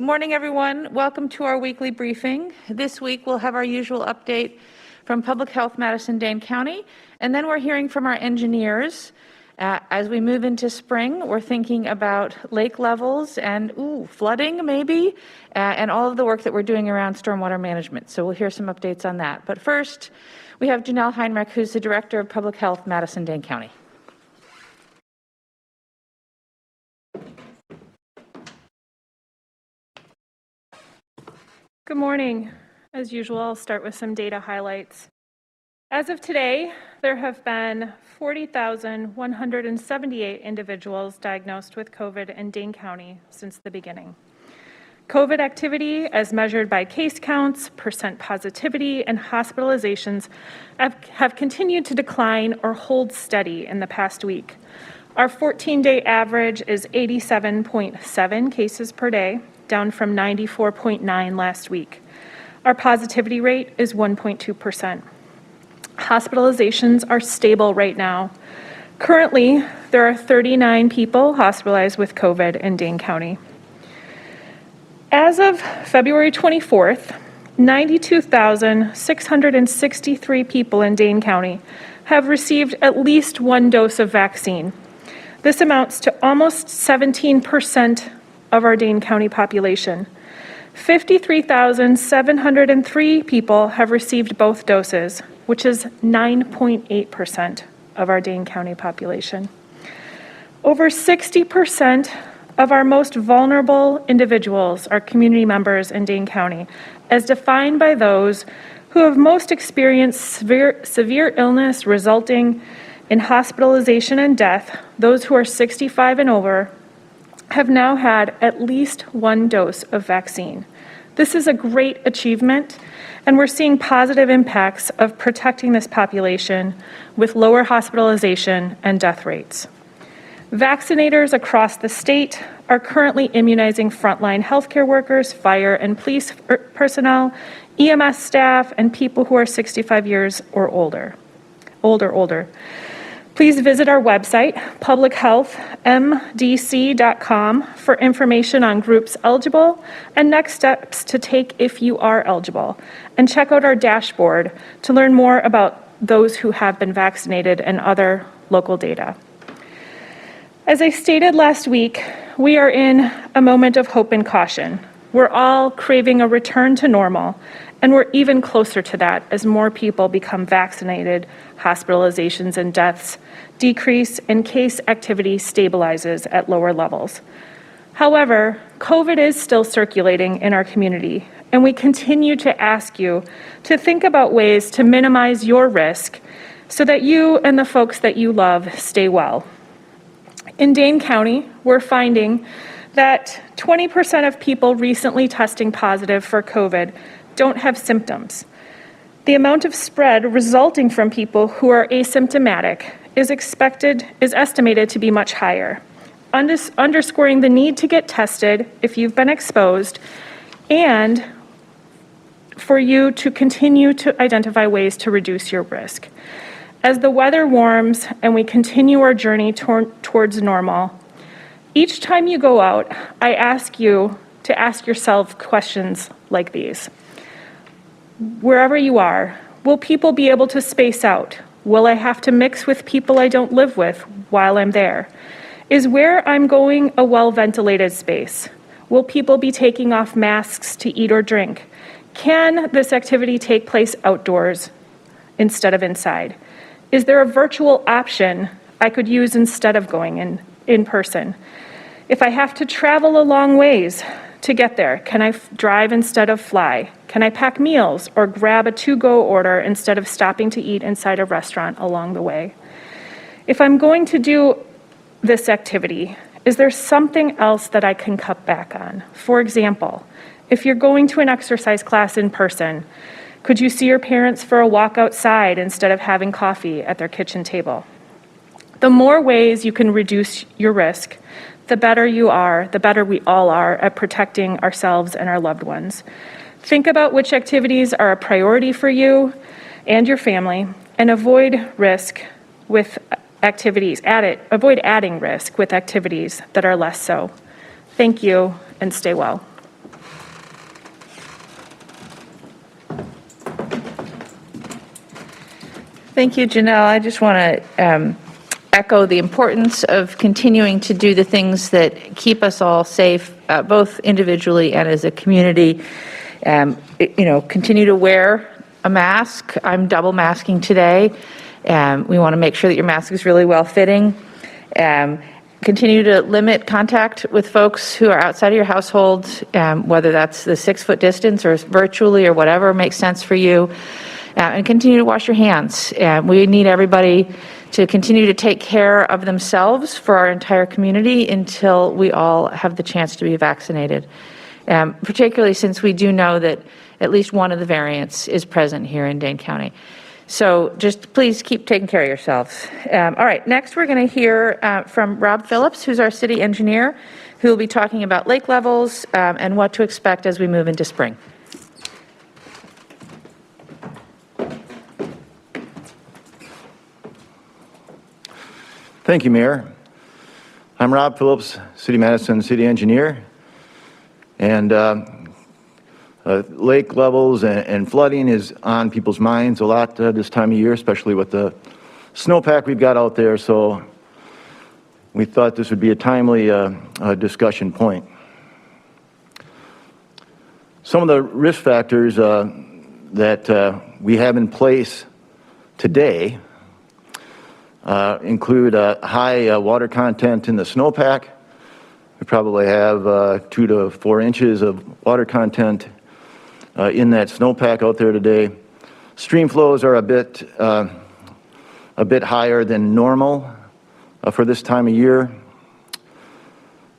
Good morning, everyone. Welcome to our weekly briefing. This week, we'll have our usual update from Public Health Madison Dane County, and then we're hearing from our engineers. As we move into spring, we're thinking about lake levels and flooding, maybe, and all of the work that we're doing around stormwater management. So we'll hear some updates on that. But first, we have Janelle Heinrich, who's the Director of Public Health Madison Dane County. Good morning. As usual, I'll start with some data highlights. As of today, there have been 40,178 individuals diagnosed with COVID in Dane County since the beginning. COVID activity, as measured by case counts, percent positivity, and hospitalizations, have continued to decline or hold steady in the past week. Our 14-day average is 87.7 cases per day, down from 94.9 last week. Our positivity rate is 1.2%. Hospitalizations are stable right now. Currently, there are 39 people hospitalized with COVID in Dane County. As of February 24th, 92,663 people in Dane County have received at least one dose of vaccine. This amounts to almost 17% of our Dane County population. 53,703 people have received both doses, which is 9.8% of our Dane County population. Over 60% of our most vulnerable individuals are community members in Dane County, as defined by those who have most experienced severe illness resulting in hospitalization and death. Those who are 65 and over have now had at least one dose of vaccine. This is a great achievement, and we're seeing positive impacts of protecting this population with lower hospitalization and death rates. Vaccinators across the state are currently immunizing frontline healthcare workers, fire and police personnel, EMS staff, and people who are 65 years or older. Please visit our website, publichealthmdc.com, for information on groups eligible and next steps to take if you are eligible. And check out our dashboard to learn more about those who have been vaccinated and other local data. As I stated last week, we are in a moment of hope and caution. We're all craving a return to normal, and we're even closer to that as more people become vaccinated, hospitalizations and deaths decrease, and case activity stabilizes at lower levels. However, COVID is still circulating in our community, and we continue to ask you to think about ways to minimize your risk so that you and the folks that you love stay well. In Dane County, we're finding that 20% of people recently testing positive for COVID don't have symptoms. The amount of spread resulting from people who are asymptomatic is estimated to be much higher, underscoring the need to get tested if you've been exposed and for you to continue to identify ways to reduce your risk. As the weather warms and we continue our journey towards normal, each time you go out, I ask you to ask yourself questions like these. Wherever you are, will people be able to space out? Will I have to mix with people I don't live with while I'm there? Is where I'm going a well-ventilated space? Will people be taking off masks to eat or drink? Can this activity take place outdoors instead of inside? Is there a virtual option I could use instead of going in person? If I have to travel a long ways to get there, can I drive instead of fly? Can I pack meals or grab a to-go order instead of stopping to eat inside a restaurant along the way? If I'm going to do this activity, is there something else that I can cut back on? For example, if you're going to an exercise class in person, could you see your parents for a walk outside instead of having coffee at their kitchen table? The more ways you can reduce your risk, the better you are, the better we all are at protecting ourselves and our loved ones. Think about which activities are a priority for you and your family, and avoid adding risk with activities that are less so. Thank you, and stay well. Thank you, Janelle. I just want to echo the importance of continuing to do the things that keep us all safe, both individually and as a community. Continue to wear a mask. I'm double masking today. We want to make sure that your mask is really well fitting. Continue to limit contact with folks who are outside of your household, whether that's the 6-foot distance or virtually or whatever makes sense for you. And continue to wash your hands. We need everybody to continue to take care of themselves for our entire community until we all have the chance to be vaccinated, particularly since we do know that at least one of the variants is present here in Dane County. So just please keep taking care of yourselves. All right, next we're going to hear from Rob Phillips, who's our city engineer, who will be talking about lake levels and what to expect as we move into spring. Thank you, Mayor. I'm Rob Phillips, City Madison City Engineer, and lake levels and flooding is on people's minds a lot this time of year, especially with the snowpack we've got out there, so we thought this would be a timely discussion point. Some of the risk factors that we have in place today include high water content in the snowpack. We probably have 2 to 4 inches of water content in that snowpack out there today. Stream flows are a bit higher than normal for this time of year.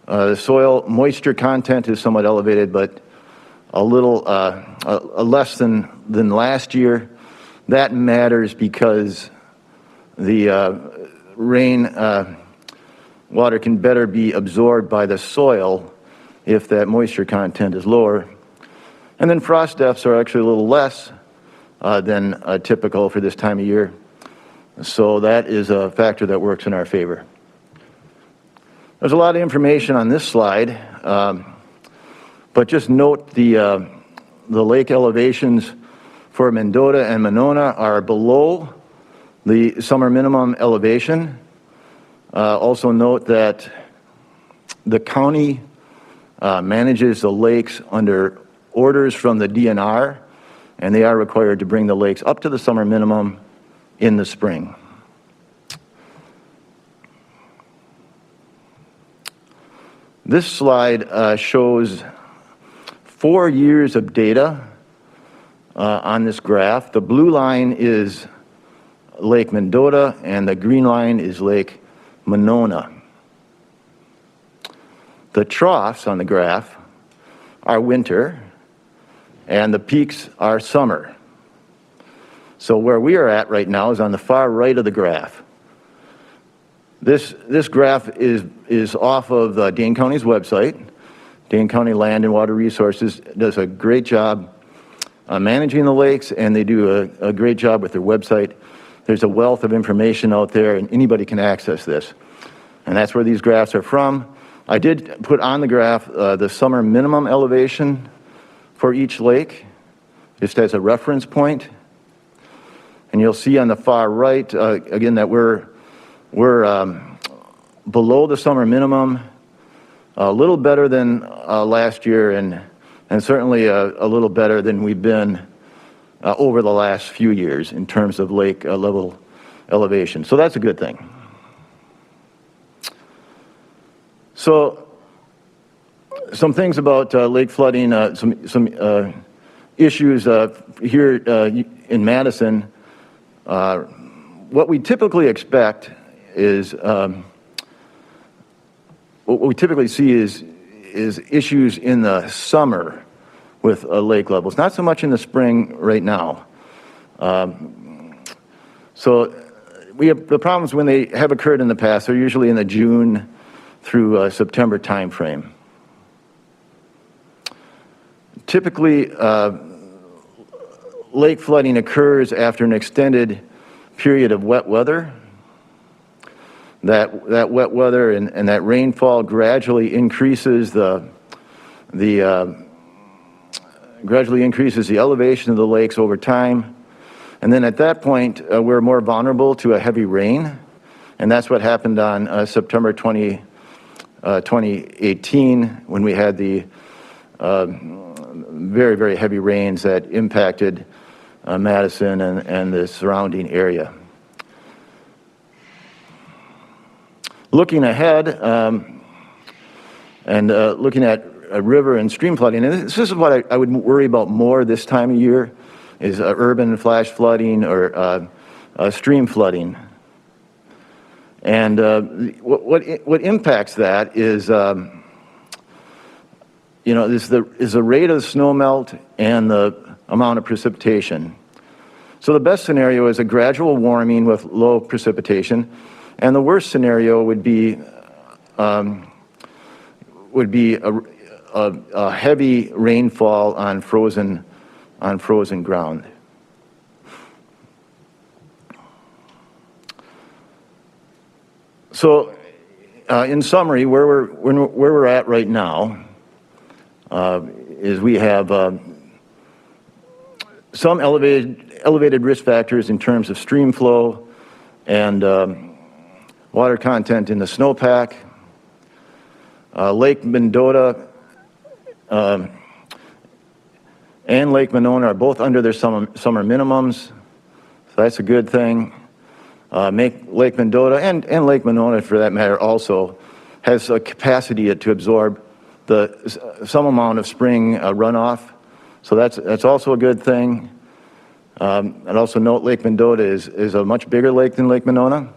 The soil moisture content is somewhat elevated, but a little less than last year. That matters because the rain water can better be absorbed by the soil if that moisture content is lower. And then frost depths are actually a little less than typical for this time of year. So that is a factor that works in our favor. There's a lot of information on this slide, but just note the lake elevations for Mendota and Monona are below the summer minimum elevation. Also note that the county manages the lakes under orders from the DNR, and they are required to bring the lakes up to the summer minimum in the spring. This slide shows 4 years of data on this graph. The blue line is Lake Mendota, and the green line is Lake Monona. The troughs on the graph are winter, and the peaks are summer. So where we are at right now is on the far right of the graph. This graph is off of Dane County's website. Dane County Land and Water Resources does a great job managing the lakes, and they do a great job with their website. There's a wealth of information out there, and anybody can access this. And that's where these graphs are from. I did put on the graph the summer minimum elevation for each lake, just as a reference point. And you'll see on the far right, again, that we're below the summer minimum, a little better than last year, and certainly a little better than we've been over the last few years in terms of lake level elevation. So that's a good thing. So some things about lake flooding, some issues here in Madison. What we typically expect is, what we typically see is issues in the summer with lake levels, not so much in the spring right now. So we have the problems when they have occurred in the past. They're usually in the June through September timeframe. Typically, lake flooding occurs after an extended period of wet weather. That wet weather and that rainfall gradually increases the elevation of the lakes over time. And then at that point, we're more vulnerable to a heavy rain. And that's what happened on September 2018 when we had the very, very heavy rains that impacted Madison and the surrounding area. Looking ahead and looking at river and stream flooding, and this is what I would worry about more this time of year, is urban flash flooding or stream flooding. And what impacts that is, is the rate of snow melt and the amount of precipitation. So the best scenario is a gradual warming with low precipitation, and the worst scenario would be a heavy rainfall on frozen ground. So, in summary, where we're at right now is we have some elevated risk factors in terms of stream flow and water content in the snowpack. Lake Mendota and Lake Monona are both under their summer minimums, so that's a good thing. Lake Mendota and Lake Monona, for that matter, also has a capacity to absorb some amount of spring runoff, so that's also a good thing. I'd also note Lake Mendota is a much bigger lake than Lake Monona,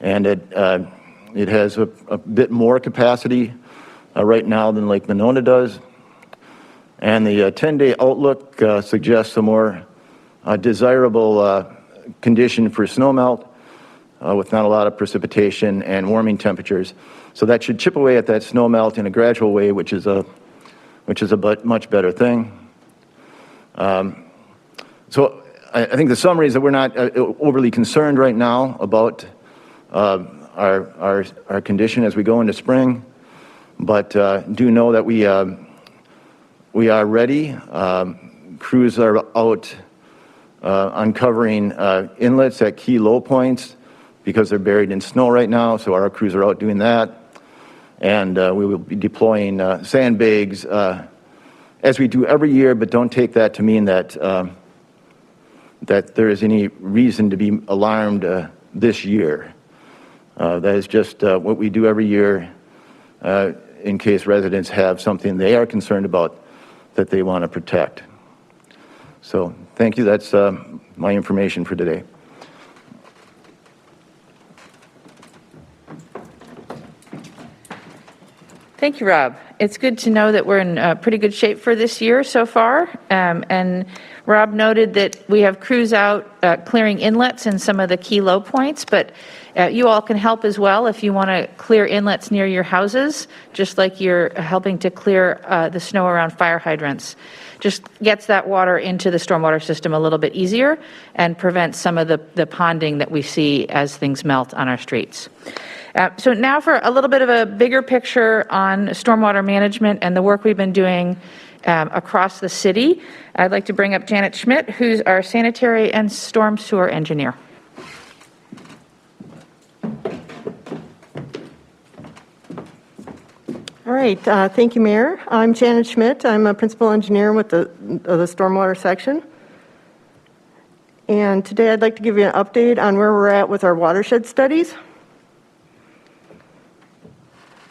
and it has a bit more capacity right now than Lake Monona does. And the 10-day outlook suggests a more desirable condition for snowmelt with not a lot of precipitation and warming temperatures. So that should chip away at that snowmelt in a gradual way, which is a much better thing. So I think the summary is that we're not overly concerned right now about our condition as we go into spring, but do know that we are ready. Crews are out uncovering inlets at key low points because they're buried in snow right now, so our crews are out doing that. And we will be deploying sandbags as we do every year, but don't take that to mean that that there is any reason to be alarmed this year. That is just what we do every year in case residents have something they are concerned about that they want to protect. So thank you. That's my information for today. Thank you, Rob. It's good to know that we're in pretty good shape for this year so far. And Rob noted that we have crews out clearing inlets in some of the key low points, but you all can help as well if you want to clear inlets near your houses, just like you're helping to clear the snow around fire hydrants. Just gets that water into the stormwater system a little bit easier and prevents some of the ponding that we see as things melt on our streets. So now for a little bit of a bigger picture on stormwater management and the work we've been doing across the city, I'd like to bring up Janet Schmidt, who's our sanitary and storm sewer engineer. All right, thank you, Mayor. I'm Janet Schmidt. I'm a principal engineer with the stormwater section. And today I'd like to give you an update on where we're at with our watershed studies.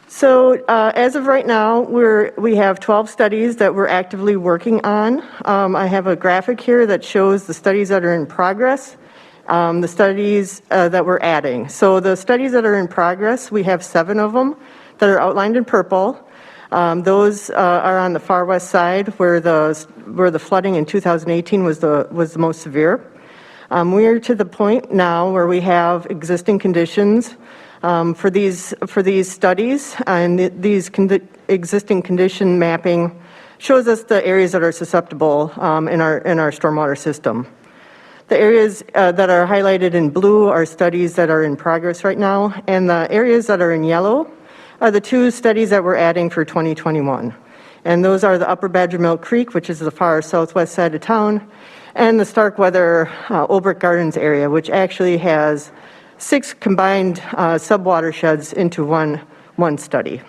So as of right now, we have 12 studies that we're actively working on. I have a graphic here that shows the studies that are in progress, the studies that we're adding. So the studies that are in progress, we have 7 of them that are outlined in purple. Those are on the far west side where the flooding in 2018 was the most severe. We are to the point now where we have existing conditions for these studies, and these existing condition mapping shows us the areas that are susceptible in our stormwater system. The areas that are highlighted in blue are studies that are in progress right now, and the areas that are in yellow are the 2 studies that we're adding for 2021. And those are the Upper Badger Milk Creek, which is the far southwest side of town, and the Starkweather Olbrich Gardens area, which actually has 6 combined sub-watersheds into one study.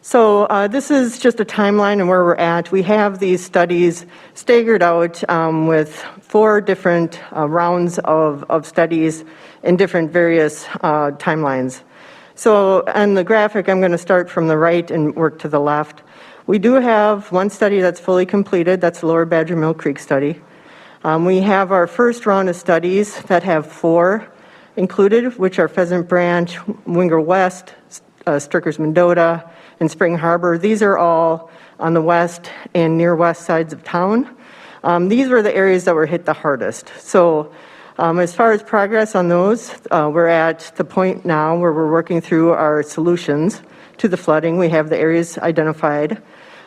So this is just a timeline and where we're at. We have these studies staggered out with 4 different rounds of studies in different various timelines. So on the graphic, I'm going to start from the right and work to the left. We do have one study that's fully completed. That's the Lower Badger Mill Creek study. We have our first round of studies that have 4 included, which are Pheasant Branch, Winger West, Strickers Mendota, and Spring Harbor. These are all on the west and near west sides of town. These were the areas that were hit the hardest. So as far as progress on those, we're at the point now where we're working through our solutions to the flooding. We have the areas identified,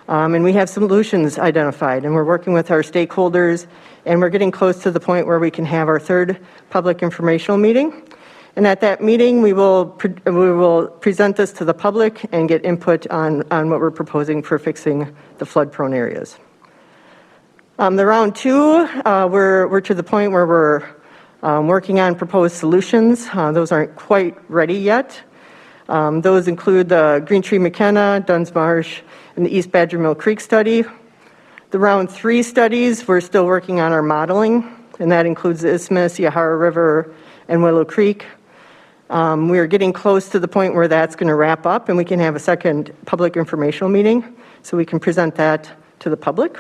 and we have solutions identified, and we're working with our stakeholders, and we're getting close to the point where we can have our 3rd public informational meeting. And at that meeting, we will present this to the public and get input on what we're proposing for fixing the flood-prone areas. The round 2, we're to the point where we're working on proposed solutions. Those aren't quite ready yet. Those include the Green Tree McKenna, Dunn's Marsh, and the East Badger Mill Creek study. The round 3 studies, we're still working on our modeling, and that includes the Isthmus, Yahara River, and Willow Creek. We are getting close to the point where that's going to wrap up and we can have a second public informational meeting so we can present that to the public.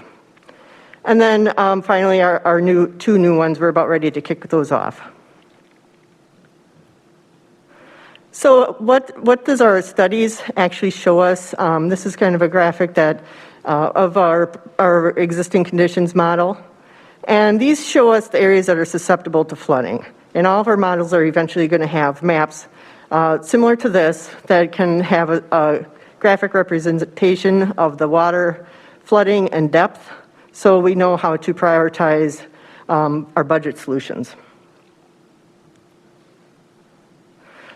And then finally, our 2 new ones, we're about ready to kick those off. So what does our studies actually show us? This is kind of a graphic that of our existing conditions model. And these show us the areas that are susceptible to flooding. And all of our models are eventually going to have maps similar to this that can have a graphic representation of the water, flooding, and depth, so we know how to prioritize our budget solutions.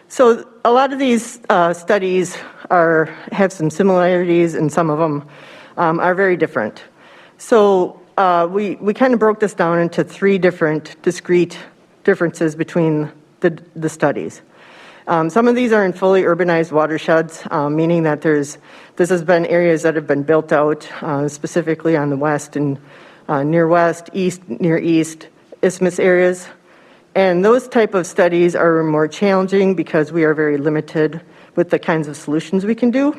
So a lot of these studies have some similarities, and some of them are very different. So we kind of broke this down into 3 different discrete differences between the studies. Some of these are in fully urbanized watersheds, meaning that this has been areas that have been built out, specifically on the west and near west, east, near east, isthmus areas. And those type of studies are more challenging because we are very limited with the kinds of solutions we can do.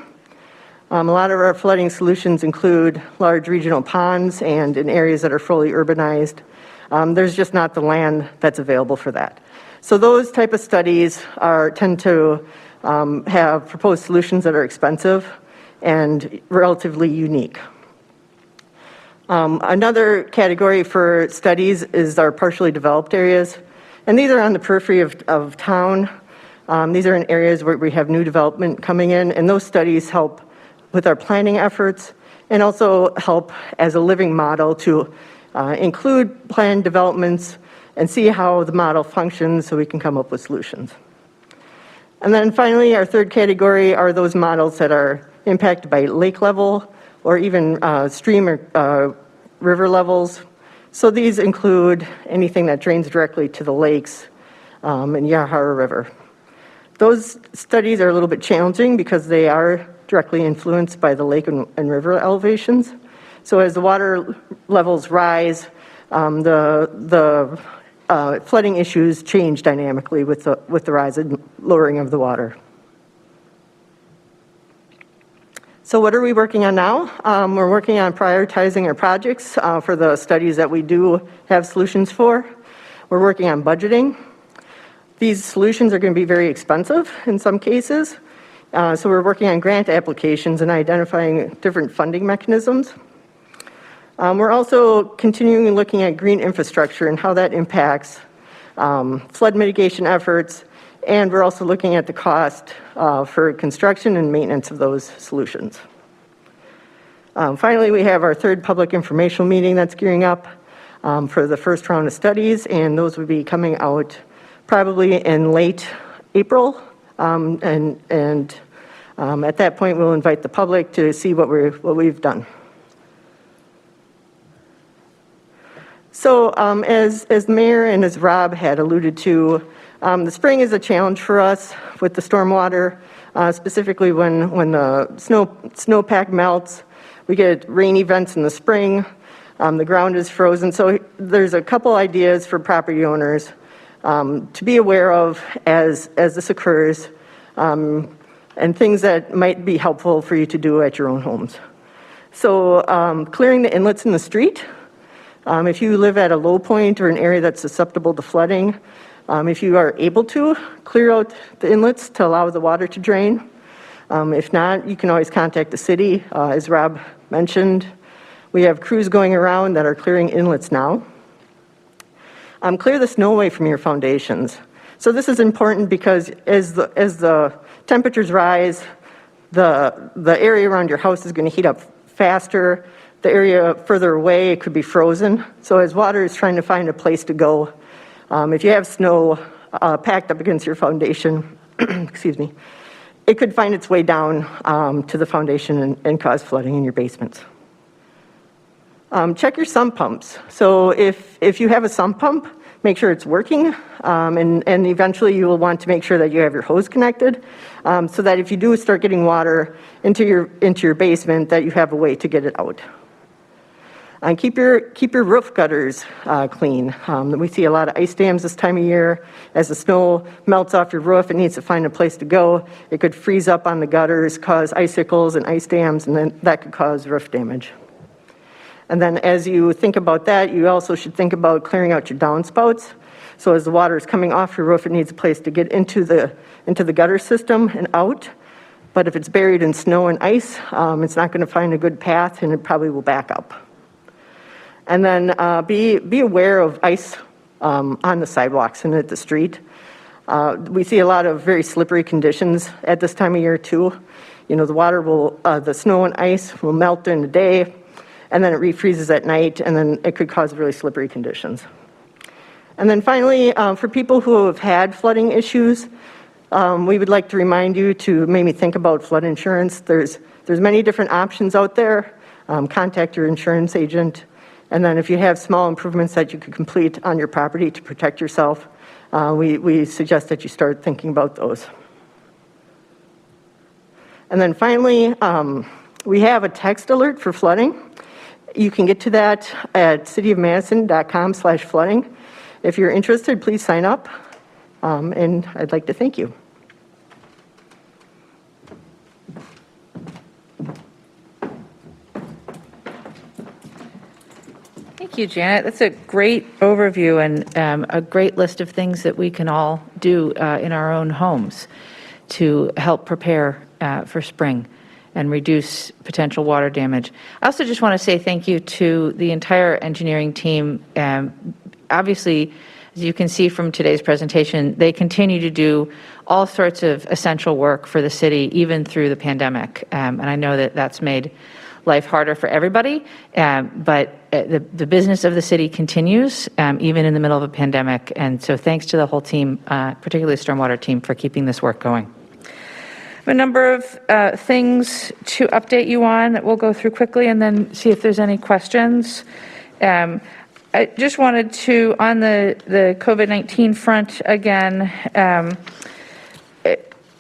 A lot of our flooding solutions include large regional ponds and in areas that are fully urbanized. There's just not the land that's available for that. So those type of studies tend to have proposed solutions that are expensive and relatively unique. Another category for studies is our partially developed areas. And these are on the periphery of town. These are in areas where we have new development coming in, and those studies help with our planning efforts and also help as a living model to include planned developments and see how the model functions so we can come up with solutions. And then finally, our 3rd category are those models that are impacted by lake level or even stream or river levels. So these include anything that drains directly to the lakes and Yahara River. Those studies are a little bit challenging because they are directly influenced by the lake and river elevations. So as the water levels rise, the flooding issues change dynamically with the rise and lowering of the water. So what are we working on now? We're working on prioritizing our projects for the studies that we do have solutions for. We're working on budgeting. These solutions are going to be very expensive in some cases. So we're working on grant applications and identifying different funding mechanisms. We're also continuing looking at green infrastructure and how that impacts flood mitigation efforts, and we're also looking at the cost for construction and maintenance of those solutions. Finally, we have our 3rd public informational meeting that's gearing up for the first round of studies, and those will be coming out probably in late April. At that point, we'll invite the public to see what we've done. So as the mayor and as Rob had alluded to, the spring is a challenge for us with the stormwater, specifically when the snowpack melts. We get rain events in the spring. The ground is frozen. So there's a couple ideas for property owners to be aware of as this occurs, and things that might be helpful for you to do at your own homes. So clearing the inlets in the street. If you live at a low point or an area that's susceptible to flooding, if you are able to, clear out the inlets to allow the water to drain. If not, you can always contact the city. As Rob mentioned, we have crews going around that are clearing inlets now. Clear the snow away from your foundations. So this is important because as the temperatures rise, the area around your house is going to heat up faster. The area further away, it could be frozen. So as water is trying to find a place to go, if you have snow packed up against your foundation, excuse me, it could find its way down to the foundation and cause flooding in your basements. Check your sump pumps. So if you have a sump pump, make sure it's working, and eventually you will want to make sure that you have your hose connected, so that if you do start getting water into your basement, that you have a way to get it out. And keep your roof gutters clean. We see a lot of ice dams this time of year. As the snow melts off your roof, it needs to find a place to go. It could freeze up on the gutters, cause icicles and ice dams, and then that could cause roof damage. And then as you think about that, you also should think about clearing out your downspouts. So as the water is coming off your roof, it needs a place to get into the gutter system and out. But if it's buried in snow and ice, it's not going to find a good path, and it probably will back up. And then be aware of ice on the sidewalks and at the street. We see a lot of very slippery conditions at this time of year too. You know, the snow and ice will melt during the day, and then it refreezes at night, and then it could cause really slippery conditions. And then finally, for people who have had flooding issues, we would like to remind you to maybe think about flood insurance. There's many different options out there. Contact your insurance agent. And then if you have small improvements that you could complete on your property to protect yourself, we suggest that you start thinking about those. And then finally, we have a text alert for flooding. You can get to that at cityofmadison.com/flooding. If you're interested, please sign up, and I'd like to thank you. Thank you, Janet. That's a great overview and a great list of things that we can all do in our own homes to help prepare for spring and reduce potential water damage. I also just want to say thank you to the entire engineering team. Obviously, as you can see from today's presentation, they continue to do all sorts of essential work for the city, even through the pandemic. And I know that that's made life harder for everybody, but the business of the city continues, even in the middle of a pandemic. And so thanks to the whole team, particularly the stormwater team, for keeping this work going. A number of things to update you on that we'll go through quickly and then see if there's any questions. I just wanted to, on the COVID-19 front again,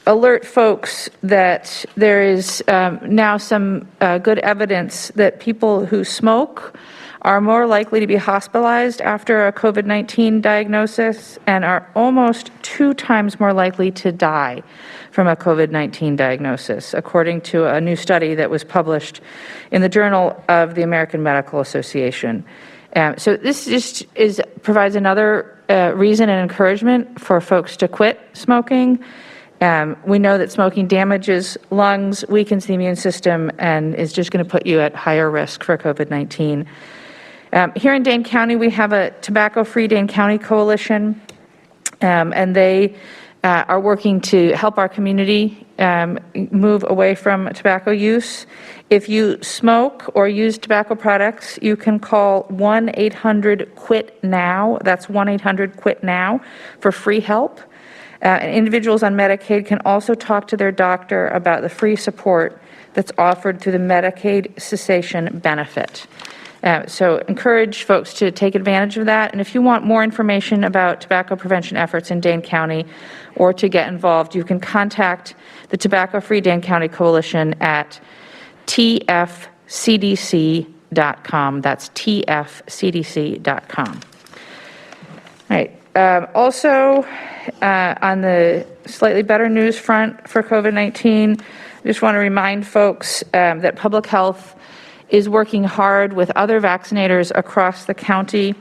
alert folks that there is now some good evidence that people who smoke are more likely to be hospitalized after a COVID-19 diagnosis and are almost 2 times more likely to die from a COVID-19 diagnosis, according to a new study that was published in the Journal of the American Medical Association. So this just provides another reason and encouragement for folks to quit smoking. We know that smoking damages lungs, weakens the immune system, and is just going to put you at higher risk for COVID-19. Here in Dane County, we have a Tobacco-Free Dane County Coalition, and they are working to help our community move away from tobacco use. If you smoke or use tobacco products, you can call 1-800-QUIT-NOW. That's 1-800-QUIT-NOW for free help. And individuals on Medicaid can also talk to their doctor about the free support that's offered through the Medicaid cessation benefit. So encourage folks to take advantage of that. And if you want more information about tobacco prevention efforts in Dane County or to get involved, you can contact the Tobacco Free Dane County Coalition at tfcdc.com. That's tfcdc.com. All right. Also, on the slightly better news front for COVID-19, I just want to remind folks that public health is working hard with other vaccinators across the county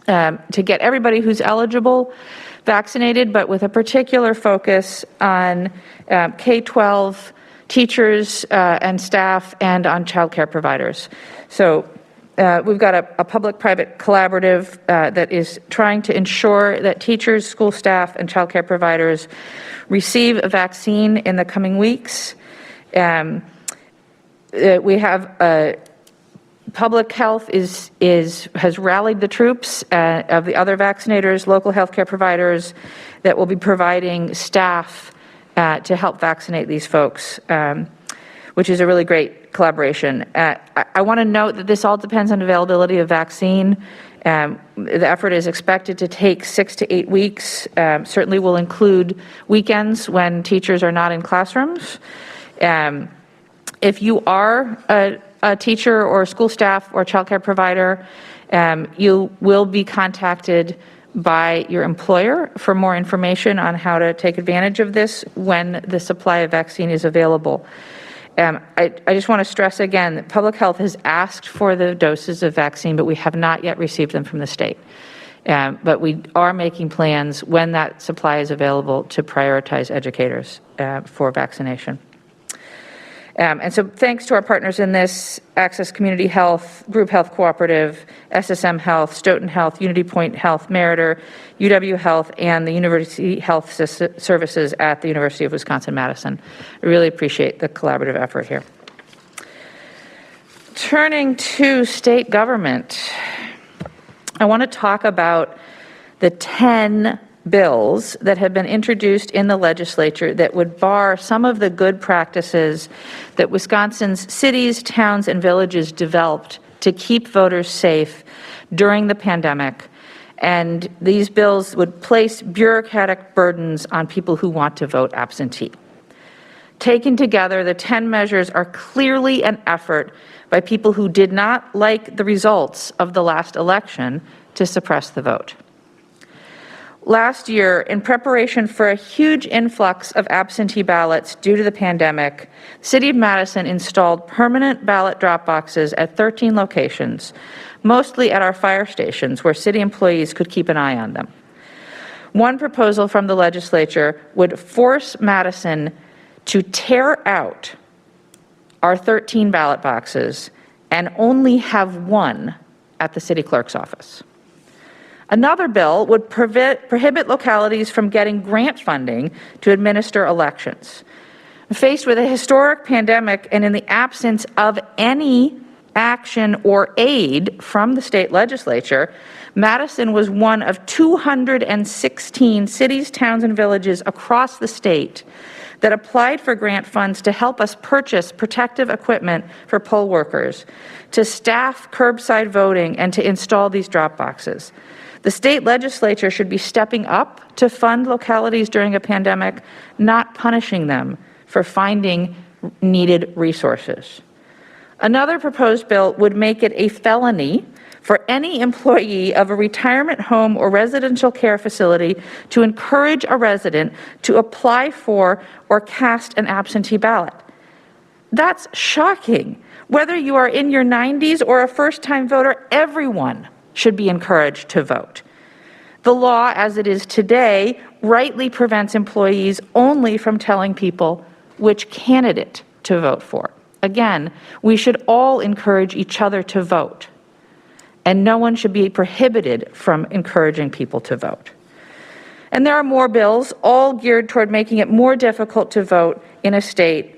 to get everybody who's eligible vaccinated, but with a particular focus on K-12 teachers and staff and on childcare providers. So we've got a public-private collaborative that is trying to ensure that teachers, school staff, and childcare providers receive a vaccine in the coming weeks. We have public health has rallied the troops of the other vaccinators, local healthcare providers that will be providing staff to help vaccinate these folks, which is a really great collaboration. I want to note that this all depends on availability of vaccine. The effort is expected to take 6 to 8 weeks. Certainly will include weekends when teachers are not in classrooms. If you are a teacher or school staff or childcare provider, you will be contacted by your employer for more information on how to take advantage of this when the supply of vaccine is available. I just want to stress again that public health has asked for the doses of vaccine, but we have not yet received them from the state. But we are making plans when that supply is available to prioritize educators for vaccination. And so thanks to our partners in this, Access Community Health, Group Health Cooperative, SSM Health, Stoughton Health, Unity Point Health, Meriter, UW Health, and the University Health Services at the University of Wisconsin-Madison. I really appreciate the collaborative effort here. Turning to state government, I want to talk about the 10 bills that have been introduced in the legislature that would bar some of the good practices that Wisconsin's cities, towns, and villages developed to keep voters safe during the pandemic. And these bills would place bureaucratic burdens on people who want to vote absentee. Taken together, the 10 measures are clearly an effort by people who did not like the results of the last election to suppress the vote. Last year, in preparation for a huge influx of absentee ballots due to the pandemic, the City of Madison installed permanent ballot drop boxes at 13 locations, mostly at our fire stations where city employees could keep an eye on them. One proposal from the legislature would force Madison to tear out our 13 ballot boxes and only have one at the city clerk's office. Another bill would prohibit localities from getting grant funding to administer elections. Faced with a historic pandemic and in the absence of any action or aid from the state legislature, Madison was one of 216 cities, towns, and villages across the state that applied for grant funds to help us purchase protective equipment for poll workers, to staff curbside voting, and to install these drop boxes. The state legislature should be stepping up to fund localities during a pandemic, not punishing them for finding needed resources. Another proposed bill would make it a felony for any employee of a retirement home or residential care facility to encourage a resident to apply for or cast an absentee ballot. That's shocking. Whether you are in your 90s or a first-time voter, everyone should be encouraged to vote. The law, as it is today, rightly prevents employees only from telling people which candidate to vote for. Again, we should all encourage each other to vote, and no one should be prohibited from encouraging people to vote. And there are more bills, all geared toward making it more difficult to vote in a state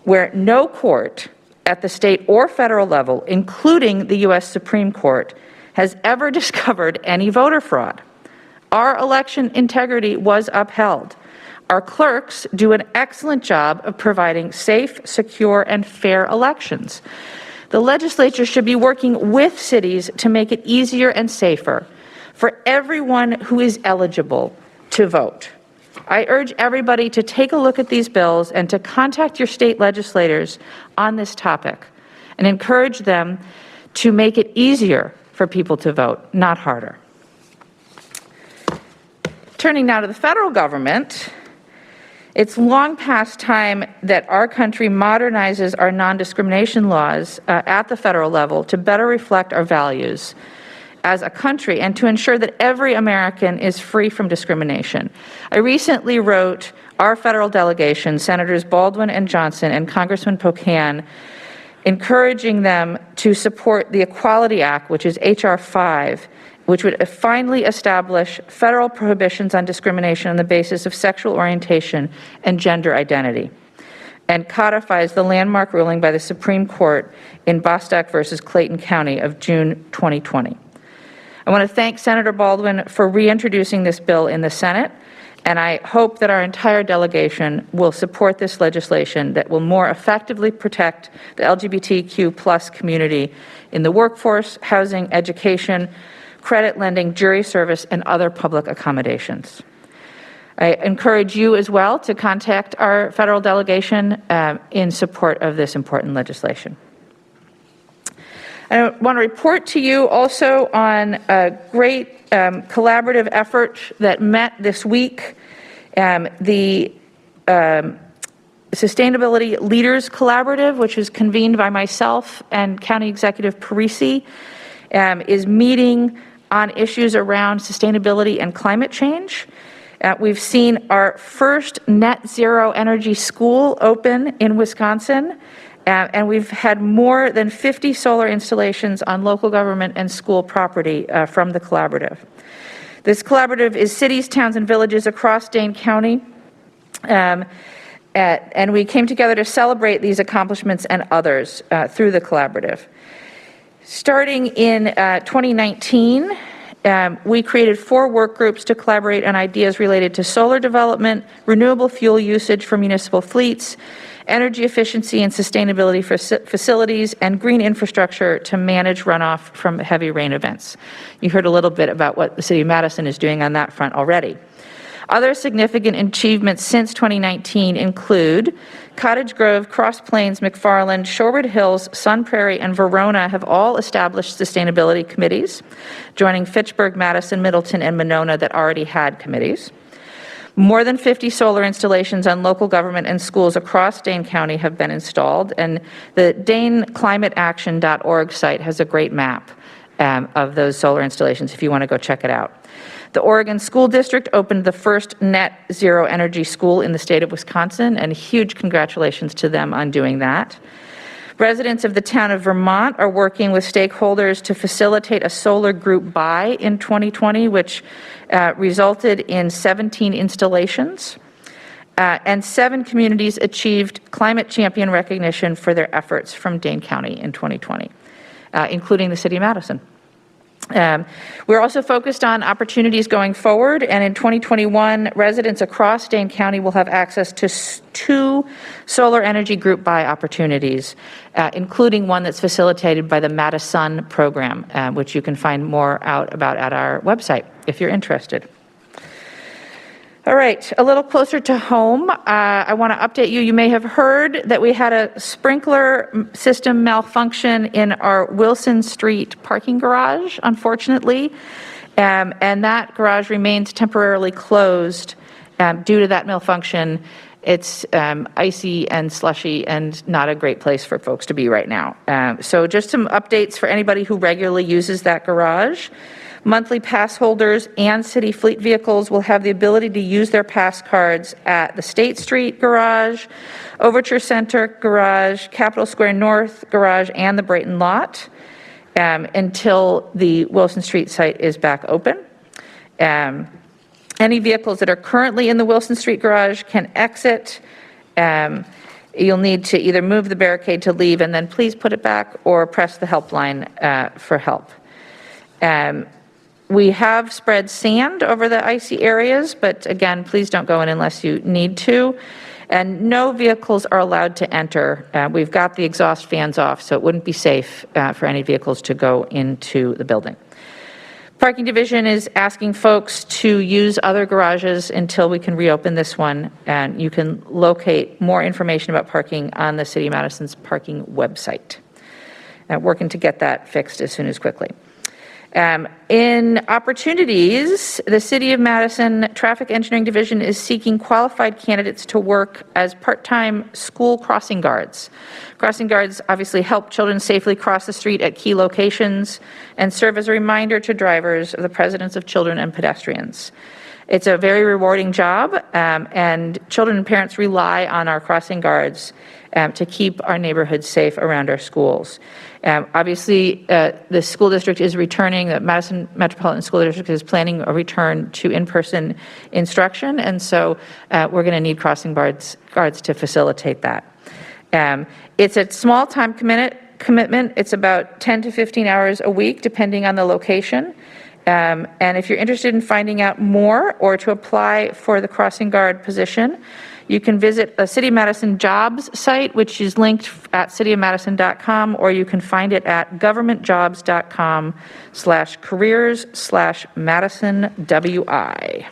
where no court at the state or federal level, including the U.S. Supreme Court, has ever discovered any voter fraud. Our election integrity was upheld. Our clerks do an excellent job of providing safe, secure, and fair elections. The legislature should be working with cities to make it easier and safer for everyone who is eligible to vote. I urge everybody to take a look at these bills and to contact your state legislators on this topic and encourage them to make it easier for people to vote, not harder. Turning now to the federal government, it's long past time that our country modernizes our non-discrimination laws at the federal level to better reflect our values as a country and to ensure that every American is free from discrimination. I recently wrote our federal delegation, Senators Baldwin and Johnson and Congressman Pocan, encouraging them to support the Equality Act, which is H.R. 5, which would finally establish federal prohibitions on discrimination on the basis of sexual orientation and gender identity, and codifies the landmark ruling by the Supreme Court in Bostock versus Clayton County of June 2020. I want to thank Senator Baldwin for reintroducing this bill in the Senate, and I hope that our entire delegation will support this legislation that will more effectively protect the LGBTQ+ community in the workforce, housing, education, credit lending, jury service, and other public accommodations. I encourage you as well to contact our federal delegation in support of this important legislation. I want to report to you also on a great collaborative effort that met this week. The Sustainability Leaders Collaborative, which is convened by myself and County Executive Parisi, is meeting on issues around sustainability and climate change. We've seen our first net zero energy school open in Wisconsin, and we've had more than 50 solar installations on local government and school property from the collaborative. This collaborative is cities, towns, and villages across Dane County, and we came together to celebrate these accomplishments and others through the collaborative. Starting in 2019, we created 4 work groups to collaborate on ideas related to solar development, renewable fuel usage for municipal fleets, energy efficiency and sustainability for facilities, and green infrastructure to manage runoff from heavy rain events. You heard a little bit about what the City of Madison is doing on that front already. Other significant achievements since 2019 include Cottage Grove, Cross Plains, McFarland, Shorewood Hills, Sun Prairie, and Verona have all established sustainability committees, joining Fitchburg, Madison, Middleton, and Monona that already had committees. More than 50 solar installations on local government and schools across Dane County have been installed, and the DaneClimateAction.org site has a great map of those solar installations if you want to go check it out. The Oregon School District opened the first net zero energy school in the state of Wisconsin, and huge congratulations to them on doing that. Residents of the town of Vermont are working with stakeholders to facilitate a solar group buy in 2020, which resulted in 17 installations, and 7 communities achieved Climate Champion recognition for their efforts from Dane County in 2020, including the City of Madison. We're also focused on opportunities going forward, and in 2021, residents across Dane County will have access to 2 solar energy group buy opportunities, including one that's facilitated by the Madison program, which you can find more out about at our website if you're interested. All right, a little closer to home, I want to update you. You may have heard that we had a sprinkler system malfunction in our Wilson Street parking garage, unfortunately, and that garage remains temporarily closed due to that malfunction. It's icy and slushy and not a great place for folks to be right now. So just some updates for anybody who regularly uses that garage. Monthly pass holders and city fleet vehicles will have the ability to use their pass cards at the State Street Garage, Overture Center Garage, Capitol Square North Garage, and the Brayton Lot until the Wilson Street site is back open. Any vehicles that are currently in the Wilson Street Garage can exit. You'll need to either move the barricade to leave and then please put it back, or press the helpline for help. We have spread sand over the icy areas, but again, please don't go in unless you need to. And no vehicles are allowed to enter. We've got the exhaust fans off, so it wouldn't be safe for any vehicles to go into the building. Parking Division is asking folks to use other garages until we can reopen this one, and you can locate more information about parking on the City of Madison's parking website. Working to get that fixed as soon as quickly. In opportunities, the City of Madison Traffic Engineering Division is seeking qualified candidates to work as part-time school crossing guards. Crossing guards obviously help children safely cross the street at key locations and serve as a reminder to drivers of the presence of children and pedestrians. It's a very rewarding job, and children and parents rely on our crossing guards to keep our neighborhoods safe around our schools. Obviously, the school district is returning, the Madison Metropolitan School District is planning a return to in-person instruction, and so we're going to need crossing guards to facilitate that. It's a small time commitment. It's about 10 to 15 hours a week, depending on the location. And if you're interested in finding out more or to apply for the crossing guard position, you can visit the City of Madison jobs site, which is linked at cityofmadison.com, or you can find it at governmentjobs.com/careers/MadisonWI.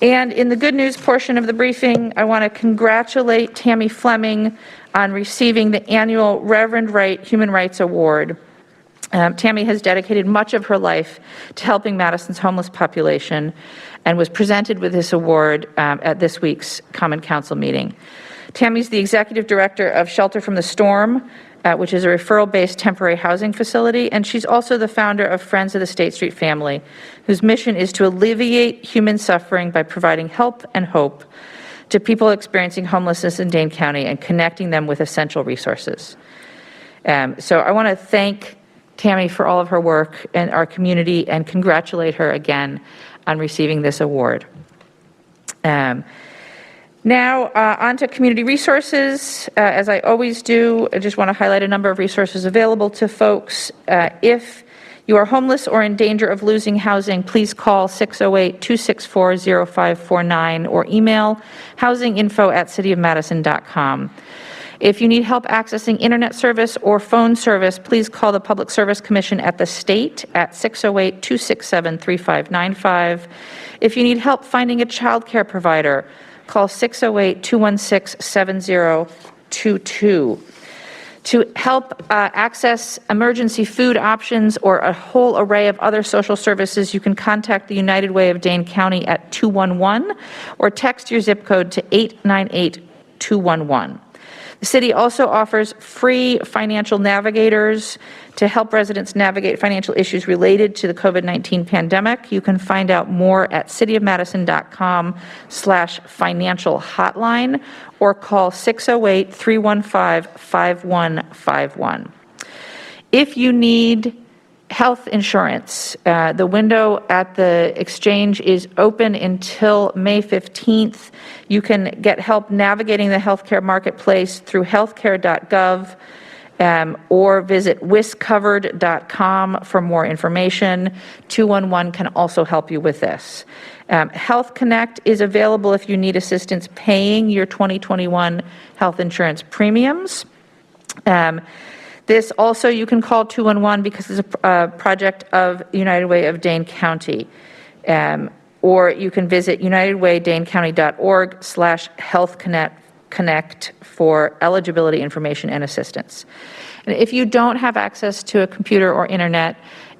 And in the good news portion of the briefing, I want to congratulate Tammy Fleming on receiving the annual Reverend Wright Human Rights Award. Tammy has dedicated much of her life to helping Madison's homeless population and was presented with this award at this week's Common Council meeting. Tammy's the executive director of Shelter from the Storm, which is a referral-based temporary housing facility, and she's also the founder of Friends of the State Street Family, whose mission is to alleviate human suffering by providing help and hope to people experiencing homelessness in Dane County and connecting them with essential resources. So I want to thank Tammy for all of her work in our community and congratulate her again on receiving this award. Now, on to community resources. As I always do, I just want to highlight a number of resources available to folks. If you are homeless or in danger of losing housing, please call 608-264-0549 or email housinginfo@cityofmadison.com. If you need help accessing internet service or phone service, please call the Public Service Commission at the state at 608-267-3595. If you need help finding a child care provider, call 608-216-7022. To help access emergency food options or a whole array of other social services, you can contact the United Way of Dane County at 211 or text your zip code to 898-211. The city also offers free financial navigators to help residents navigate financial issues related to the COVID-19 pandemic. You can find out more at cityofmadison.com/financial hotline or call 608-315-5151. If you need health insurance, the window at the exchange is open until May 15th. You can get help navigating the healthcare marketplace through healthcare.gov or visit wiscovered.com for more information. 211 can also help you with this. Health Connect is available if you need assistance paying your 2021 health insurance premiums. This also, you can call 211 because it's a project of United Way of Dane County. Or you can visit unitedwaydanecounty.org/healthconnect for eligibility information and assistance. And if you don't have access to a computer or internet,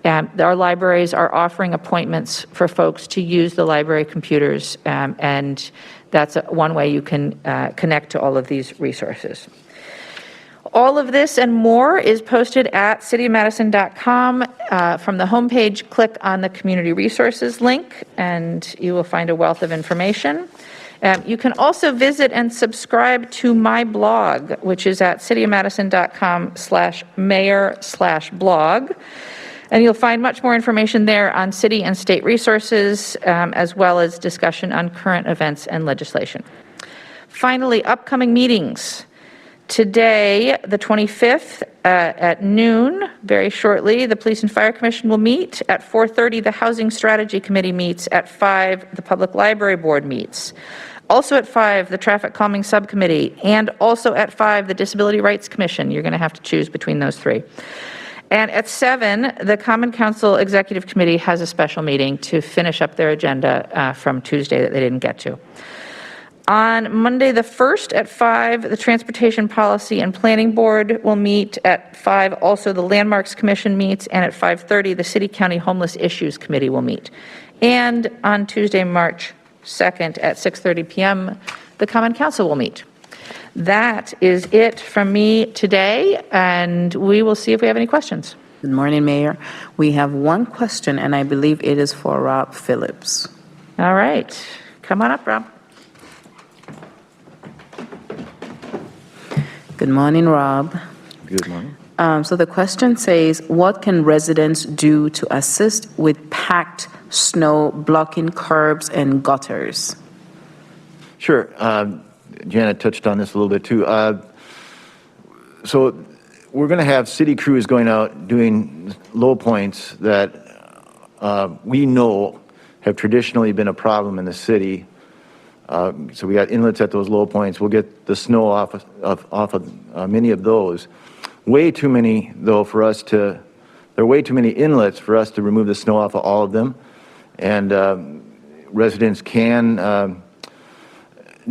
our libraries are offering appointments for folks to use the library computers, and that's one way you can connect to all of these resources. All of this and more is posted at cityofmadison.com. From the homepage, click on the community resources link, and you will find a wealth of information. You can also visit and subscribe to my blog, which is at cityofmadison.com/mayor/blog. And you'll find much more information there on city and state resources, as well as discussion on current events and legislation. Finally, upcoming meetings. Today, the 25th, at noon, very shortly, the Police and Fire Commission will meet. At 4:30, the Housing Strategy Committee meets. At 5, the Public Library Board meets. Also at 5, the Traffic Calming Subcommittee, and also at 5, the Disability Rights Commission. You're going to have to choose between those 3. And at 7, the Common Council Executive Committee has a special meeting to finish up their agenda from Tuesday that they didn't get to. On Monday the 1st at 5, the Transportation Policy and Planning Board will meet. At 5, also the Landmarks Commission meets, and at 5:30, the City County Homeless Issues Committee will meet. And on Tuesday, March 2nd at 6:30 p.m., the Common Council will meet. That is it from me today, and we will see if we have any questions. Good morning, Mayor. We have one question, and I believe it is for Rob Phillips. All right. Come on up, Rob. Good morning, Rob. Good morning. So the question says, what can residents do to assist with packed snow blocking curbs and gutters? Sure. Janet touched on this a little bit too. So we're going to have city crews going out doing low points that we know have traditionally been a problem in the city. So we got inlets at those low points. We'll get the snow off of many of those. Way too many, though, for us to, there are way too many inlets for us to remove the snow off of all of them. And residents can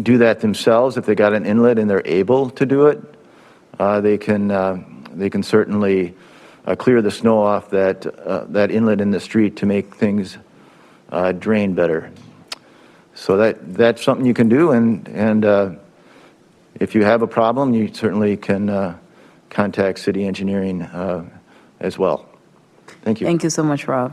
do that themselves if they got an inlet and they're able to do it. They can certainly clear the snow off that inlet in the street to make things drain better. So that's something you can do, and if you have a problem, you certainly can contact city engineering as well. Thank you. Thank you so much, Rob.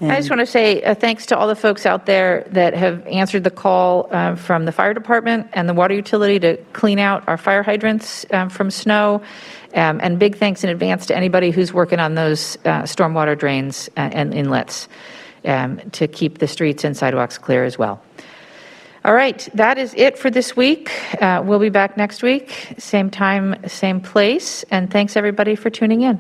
I just want to say thanks to all the folks out there that have answered the call from the fire department and the water utility to clean out our fire hydrants from snow. And big thanks in advance to anybody who's working on those stormwater drains and inlets to keep the streets and sidewalks clear as well. All right, that is it for this week. We'll be back next week, same time, same place. And thanks everybody for tuning in.